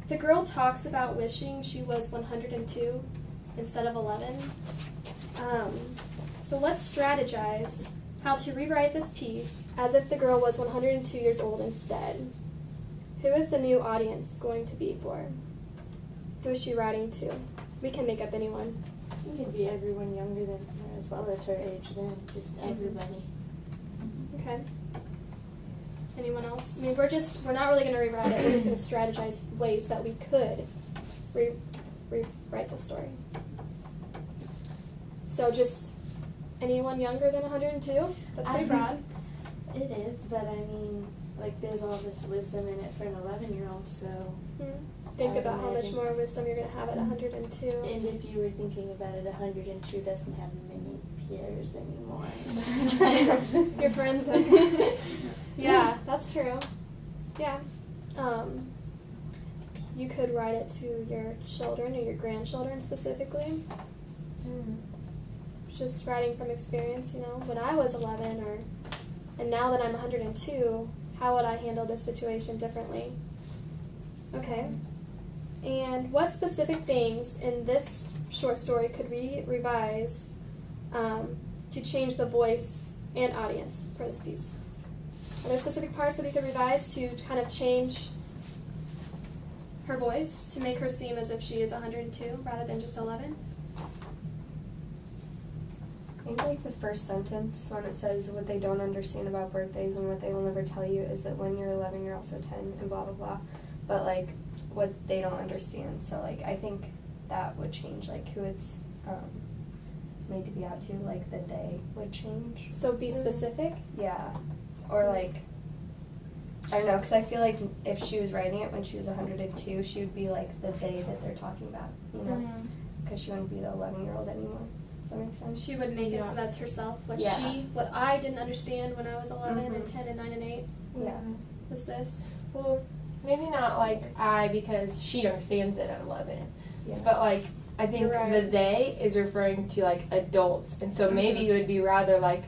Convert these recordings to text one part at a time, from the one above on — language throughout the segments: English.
The girl talks about wishing she was 102 instead of 11. So let's strategize how to rewrite this piece as if the girl was 102 years old instead. Who is the new audience going to be for? Who is she writing to? We can make up anyone. It could be everyone younger than her as well as her age then, just everybody. Okay. Anyone else? I mean, we're not really going to rewrite it. We're just going to strategize ways that we could rewrite the story. So just anyone younger than 102? That's pretty broad. It is, but I mean, like, there's all this wisdom in it for an 11-year-old, so... Think about how much more wisdom you're going to have at 102. And if you were thinking about it, 102 doesn't have many peers anymore. Your friends. Yeah, that's true. Yeah. You could write it to your children or your grandchildren specifically. Just writing from experience, you know, when I was 11 and now that I'm 102, how would I handle this situation differently? Okay. And what specific things in this short story could we revise to change the voice and audience for this piece? Are there specific parts that we could revise to kind of change her voice to make her seem as if she is 102 rather than just 11? I think like the first sentence when it says what they don't understand about birthdays and what they will never tell you is that when you're 11 you're also 10 and blah blah blah. But like what they don't understand. So like I think that would change like who it's made to be out to, like that they would change. So be specific? Yeah. Or like, I don't know, because I feel like if she was writing it when she was 102, she would be like the they that they're talking about, you know? Because she wouldn't be the 11-year-old anymore. Does that make sense? She would make it so that's herself. What I didn't understand when I was 11 and 10 and 9 and 8 was this. Well, maybe not like I, because she understands it at 11. Yeah. But like, I think the they is referring to like adults. And so maybe it would be rather like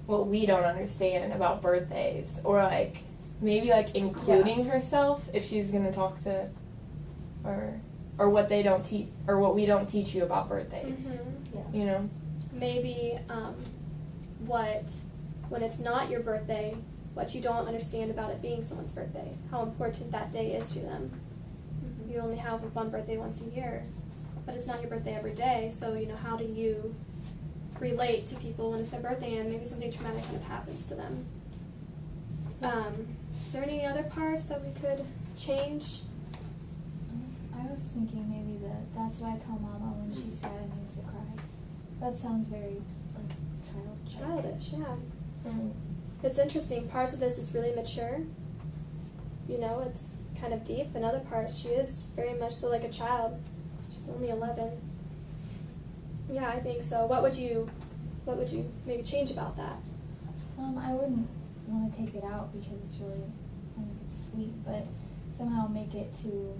what we don't understand about birthdays. Or like, maybe like including herself if she's going to talk to, or what they don't teach, or what we don't teach you about birthdays. You know? Maybe when it's not your birthday, what you don't understand about it being someone's birthday, how important that day is to them. You only have one birthday once a year, but it's not your birthday every day, so you know, how do you relate to people when it's their birthday and maybe something traumatic kind of happens to them? Is there any other parts that we could change? I was thinking maybe that's what I tell Mama when she's sad and used to cry. That sounds very like Childish, yeah. It's interesting. Parts of this is really mature. You know, it's kind of deep. And other parts, she is very much so like a child. She's only 11. Yeah, I think so. What would you maybe change about that? I wouldn't want to take it out because it's really, I think it's sweet, but somehow make it to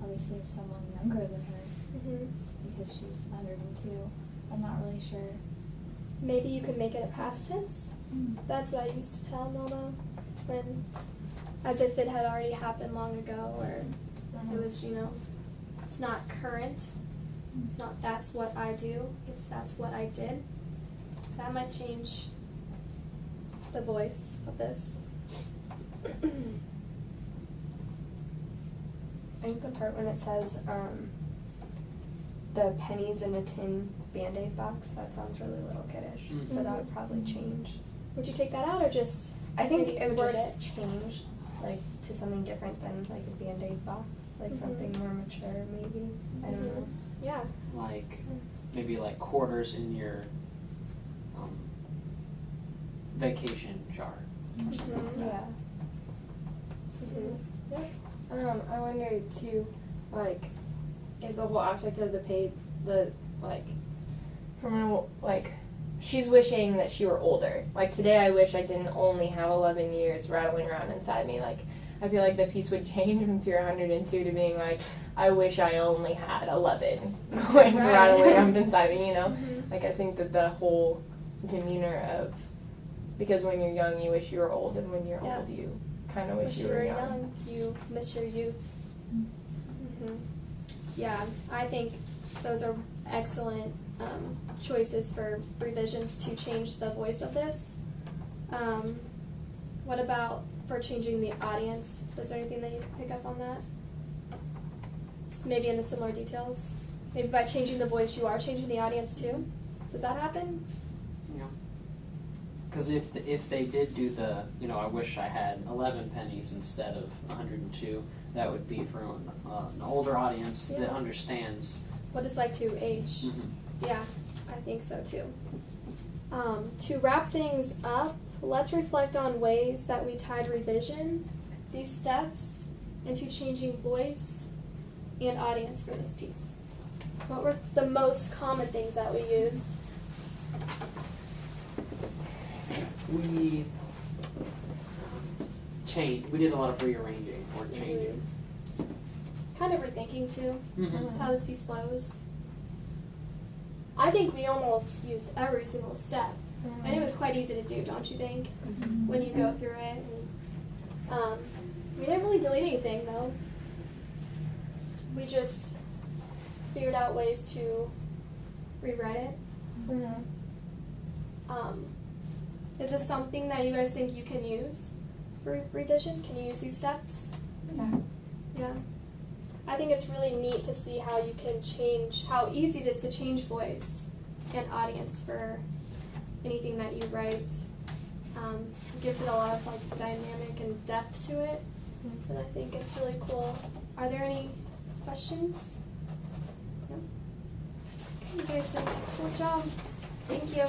obviously someone younger than her because she's 102. I'm not really sure. Maybe you could make it a past tense. That's what I used to tell Mama, as if it had already happened long ago, or it was, you know, it's not current. It's not that's what I do, it's that's what I did. That might change the voice of this. I think the part when it says the pennies in a tin Band-Aid box, that sounds really little kiddish. So that would probably change. Would you take that out or just I think it would just change like to something different than like a Band-Aid box, like something more mature maybe. I don't know. Yeah. Like maybe like quarters in your vacation jar or something like that. Yeah. I wonder too, like, is the whole aspect of the page, she's wishing that she were older. Like, today I wish I didn't only have 11 years rattling around inside me. Like, I feel like the piece would change from 102 to being like, I wish I only had 11 coins rattling around inside me, you know? Like, I think that the whole demeanor of Because when you're young, you wish you were old, and when you're Yeah. old, you kind of wish Wish you were young. You miss your youth. Mm. Yeah, I think those are excellent choices for revisions to change the voice of this. What about for changing the audience? Was there anything that you could pick up on that? It's maybe in the similar details. Maybe by changing the voice, you are changing the audience too. Does that happen? Yeah. Because if they did do the, I wish I had 11 pennies instead of 102, that would be for an older audience that Yeah. understands. What it's like to age. Mm-hmm. Yeah, I think so too. To wrap things up, let's reflect on ways that we tied revision, these steps, into changing voice and audience for this piece. What were the most common things that we used? We changed. We did a lot of rearranging or changing. Kind of rethinking too. Mm-hmm. That's how this piece flows. I think we almost used every single step. And it was quite easy to do, don't you think? When you go through it. And, we didn't really delete anything though. We just figured out ways to rewrite it. Is this something that you guys think you can use for revision? Can you use these steps? Yeah. I think it's really neat to see how you can change, how easy it is to change voice and audience for anything that you write. It gives it a lot of dynamic and depth to it, and I think it's really cool. Are there any questions? No? Okay, you guys did an excellent job. Thank you.